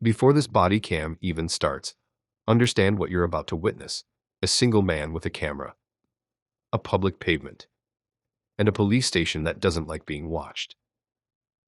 Before this body cam even starts, understand what you're about to witness: a single man with a camera, a public pavement, and a police station that doesn't like being watched.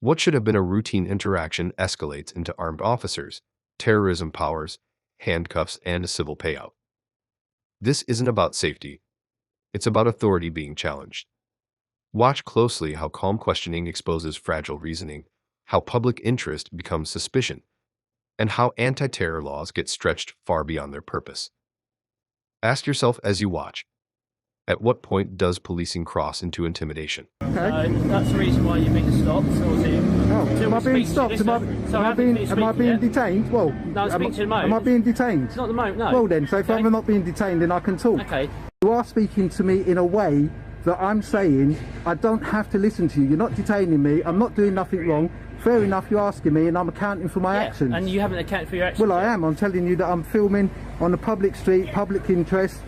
What should have been a routine interaction escalates into armed officers, terrorism powers, handcuffs, and a civil payout. This isn't about safety. It's about authority being challenged. Watch closely how calm questioning exposes fragile reasoning, how public interest becomes suspicion, and how anti-terror laws get stretched far beyond their purpose. Ask yourself as you watch, at what point does policing cross into intimidation? Okay. That's the reason why you've been stopped. Am I being stopped? Am I being detained? Well, no, speak to the moment. Am I being detained? Not the moment, no. Well then, so if I'm not being detained, then I can talk. Okay. You are speaking to me in a way that I'm saying I don't have to listen to you. You're not detaining me. I'm not doing nothing wrong. Fair enough, you're asking me, and I'm accounting for my actions. And you haven't accounted for your actions. Well, I am. I'm telling you that I'm filming on a public street, public interest.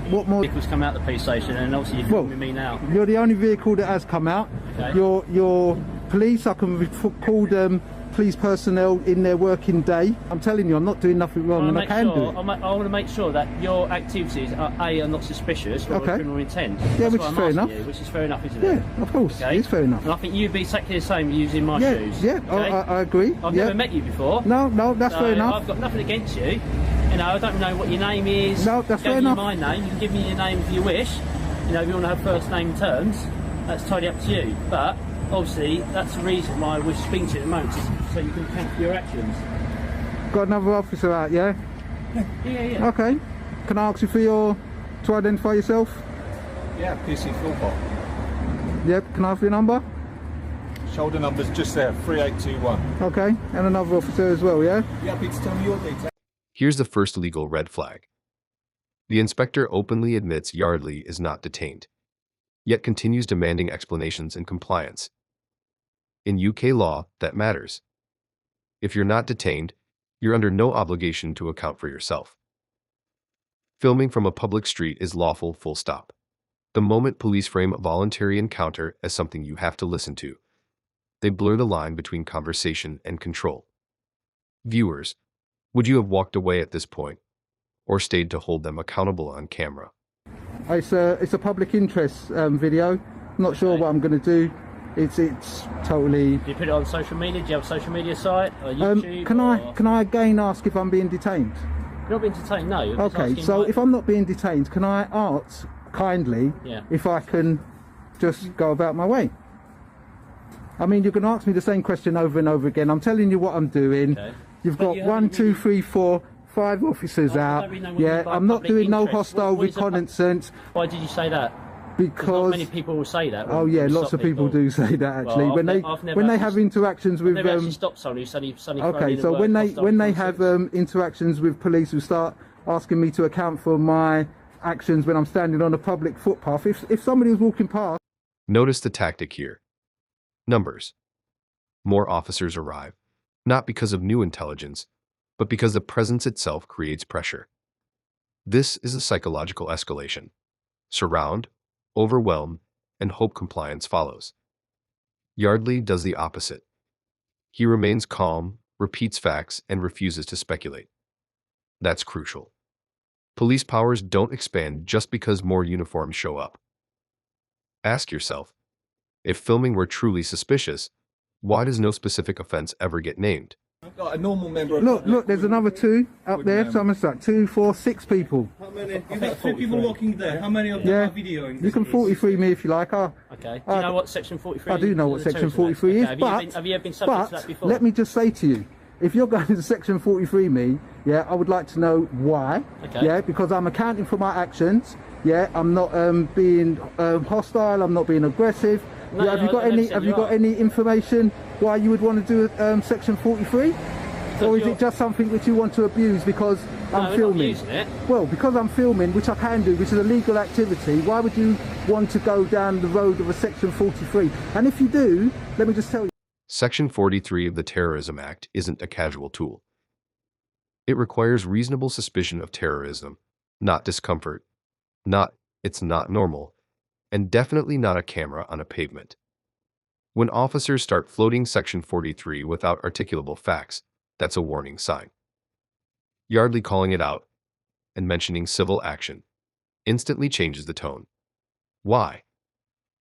What more? Vehicles come out the police station, and obviously you're filming me now. You're the only vehicle that has come out. Okay. You're police. I can call them police personnel in their working day. I'm telling you, I'm not doing nothing wrong, and I can do it. I want to make sure that your activities are not suspicious or criminal intent. Yeah, which is fair enough. Which is fair enough, isn't it? Yeah, of course. Okay. It's fair enough. And I think you'd be exactly the same using my shoes. Yeah, okay? I agree. I've never met you before. No, that's fair enough. I've got nothing against you. You know, I don't know what your name is. No, that's fair enough. My name. You can give me your name if you wish. You know, if you want to have first name terms, that's totally up to you. But obviously, that's the reason why we're speaking to you at the moment, so you can account for your actions. Got another officer out, yeah? Yeah. Okay. Can I ask you to identify yourself? Yeah, PC Philpott. Yep. Can I have your number? Shoulder number's just there, 3821. Okay. And another officer as well, yeah? You happy to tell me your details? Here's the first legal red flag. The inspector openly admits Yardley is not detained, yet continues demanding explanations and compliance. In UK law, that matters. If you're not detained, you're under no obligation to account for yourself. Filming from a public street is lawful, full stop. The moment police frame a voluntary encounter as something you have to listen to, they blur the line between conversation and control. Viewers, would you have walked away at this point, or stayed to hold them accountable on camera? It's a public interest video. Not sure what I'm going to do. It's totally. Do you put it on social media? Do you have a social media site or YouTube? Can I again ask if I'm being detained? You're not being detained, no. Okay, so if I'm not being detained, can I ask kindly if I can just go about my way? I mean, you can ask me the same question over and over again. I'm telling you what I'm doing. Okay. You've got 1, 2, 3, 4, 5 officers out. Yeah, I'm not doing no hostile reconnaissance. Why did you say that? Because not many people will say that. Oh yeah, lots of people do say that actually. Well, when they have interactions with I've never stopped someone who's suddenly okay, so when they have interactions with police who start asking me to account for my actions when I'm standing on a public footpath, if somebody was walking past. Notice the tactic here. Numbers. More officers arrive, not because of new intelligence, but because the presence itself creates pressure. This is a psychological escalation. Surround, overwhelm, and hope compliance follows. Yardley does the opposite. He remains calm, repeats facts, and refuses to speculate. That's crucial. Police powers don't expand just because more uniforms show up. Ask yourself, if filming were truly suspicious, why does no specific offense ever get named? Like a normal member of look, there's another 2 up there. So I'm going to start 2, 4, 6 people. How many? You've got 3 people walking there. How many of them are videoing? You can 43 me if you like. Okay. Do you know what section 43 is? I do know what section 43 is, but have you ever been subject to that before? Let me just say to you, if you're going to section 43 me, I would like to know why. Okay. Yeah, because I'm accounting for my actions. Yeah, I'm not being hostile. I'm not being aggressive. No, have you got any information why you would want to do section 43? Or is it just something which you want to abuse because I'm filming? Not abusing it. Well, because I'm filming, which I can do, which is a legal activity, why would you want to go down the road of a section 43? And if you do, let me just tell you. Section 43 of the Terrorism Act isn't a casual tool. It requires reasonable suspicion of terrorism, not discomfort, it's not normal, and definitely not a camera on a pavement. When officers start floating Section 43 without articulable facts, that's a warning sign. Yardley calling it out and mentioning civil action instantly changes the tone. Why?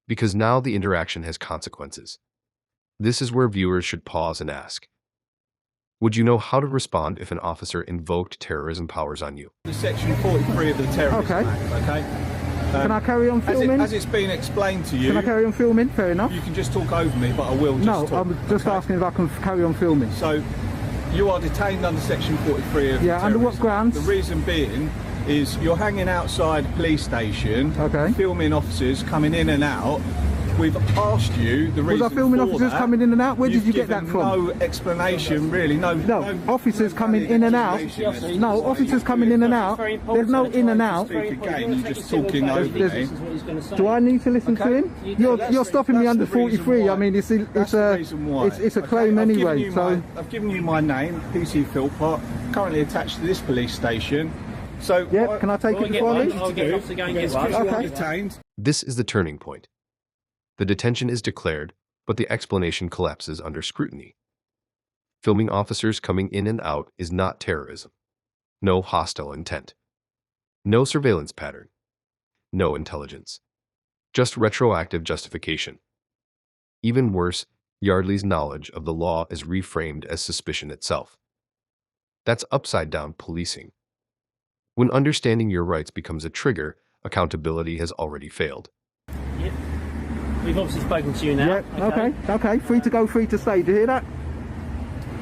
Because now the interaction has consequences. This is where viewers should pause and ask, would you know how to respond if an officer invoked terrorism powers on you? Section 43 of the Terrorism Act, okay? Can I carry on filming? As it's been explained to you... Can I carry on filming? Fair enough. You can just talk over me, but I will just talk. No, I'm just asking if I can carry on filming. So, you are detained under Section 43 of the Terrorism under what Act. grounds? The reason being is you're hanging outside a police station, filming officers coming in and out. We've asked you the reason. Was I filming for officers that. coming in and out? Where did You've you get that from? No explanation, really. No, officers coming in and out. No, officers coming in and out. There's no in and out. Again, you're just talking over me. Do I need to listen to him? You're stopping me under 43. I mean, it's a claim anyway. So I've given you my name, PC Philpott, currently attached to this police station. So yeah, can I take it before I leave? Okay. This is the turning point. The detention is declared, but the explanation collapses under scrutiny. Filming officers coming in and out is not terrorism. No hostile intent. No surveillance pattern. No intelligence. Just retroactive justification. Even worse, Yardley's knowledge of the law is reframed as suspicion itself. That's upside-down policing. When understanding your rights becomes a trigger, accountability has already failed. Yep. We've obviously spoken to you now. Yeah, okay. Free to go, free to stay. Do you hear that?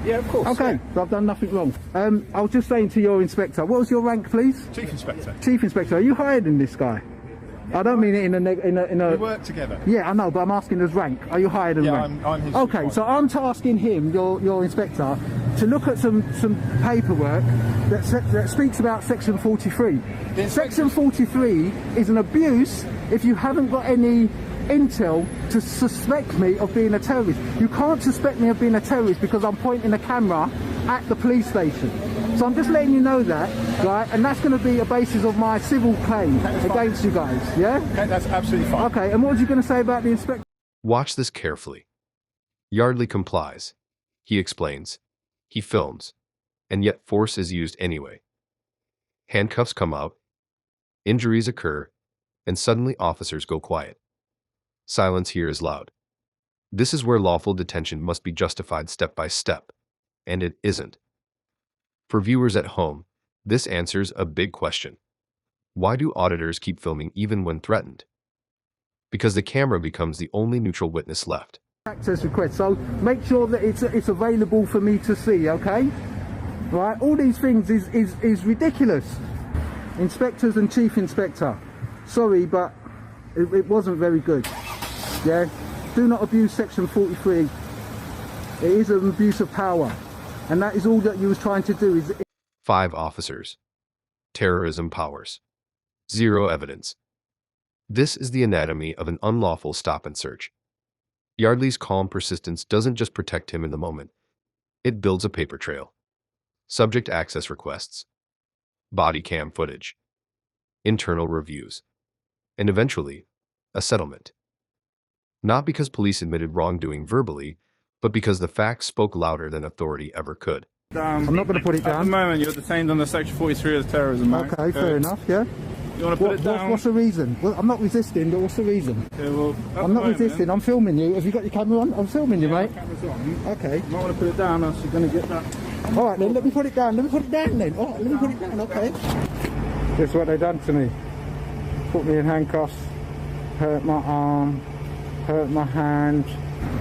Yeah, of course. Okay, so I've done nothing wrong. I was just saying to your inspector, what was your rank, please? Chief Inspector. Chief Inspector. Are you higher than this guy? I don't mean it in a... We work together. Yeah, I know, but I'm asking his rank. Are you higher than rank? I'm his Okay, so I'm tasking him, your inspector, to look at some paperwork that speaks about Section 43. Section 43 is an abuse if you haven't got any intel to suspect me of being a terrorist. You can't suspect me of being a terrorist because I'm pointing a camera at the police station. So I'm just letting you know that, right? And that's going to be a basis of my civil claim against you guys, yeah? Okay, that's absolutely fine. Okay, and what was you going to say about the inspector? Watch this carefully. Yardley complies. He explains. He films. And yet force is used anyway. Handcuffs come out. Injuries occur. And suddenly officers go quiet. Silence here is loud. This is where lawful detention must be justified step by step. And it isn't. For viewers at home, this answers a big question. Why do auditors keep filming even when threatened? Because the camera becomes the only neutral witness left. Access request, so make sure that it's available for me to see, okay? Right, all these things is ridiculous. Inspectors and Chief Inspector, sorry, but it wasn't very good. Yeah, do not abuse Section 43. It is an abuse of power, and that is all that you was trying to do. 5 officers. Terrorism powers. 0 evidence. This is the anatomy of an unlawful stop and search. Yardley's calm persistence doesn't just protect him in the moment. It builds a paper trail. Subject access requests. Body cam footage. Internal reviews. And eventually, a settlement. Not because police admitted wrongdoing verbally, but because the facts spoke louder than authority ever could. I'm not going to put it down. At the moment, you're detained under Section 43 of the Terrorism Act. Okay, fair enough, yeah. You want to put it down? What's the reason? Well, I'm not resisting, but what's the reason? Yeah, well, I'm not resisting, I'm filming you. Have you got your camera on? I'm filming you, mate. Camera's on. Okay. You might want to put it down, else you're going to get that. Alright then, let me put it down. Let me put it down then. Alright, let me put it down, okay. This is what they done to me. Put me in handcuffs, hurt my arm, hurt my hand.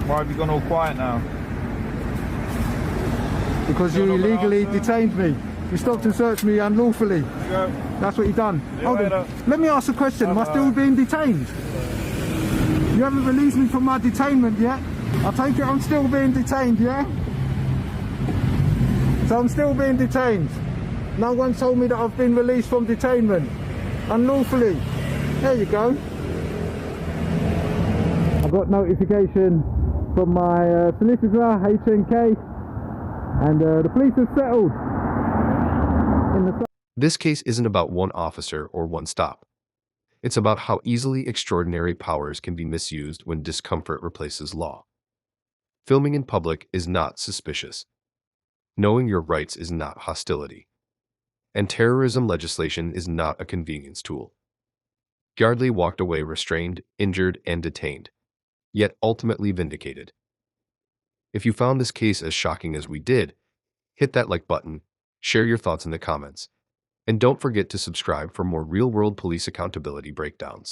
Why have you gone all quiet now? Because you illegally detained me. You stopped and searched me unlawfully. That's what you done. Hold on. Let me ask a question. Am I still being detained? You haven't released me from my detainment yet. I take it I'm still being detained, yeah? So I'm still being detained. No one told me that I've been released from detainment. Unlawfully. There you go. I got notification from my solicitor, HNK, and the police have settled. This case isn't about one officer or one stop. It's about how easily extraordinary powers can be misused when discomfort replaces law. Filming in public is not suspicious. Knowing your rights is not hostility. And terrorism legislation is not a convenience tool. Yardley walked away restrained, injured, and detained, yet ultimately vindicated. If you found this case as shocking as we did, hit that like button, share your thoughts in the comments, and don't forget to subscribe for more real-world police accountability breakdowns.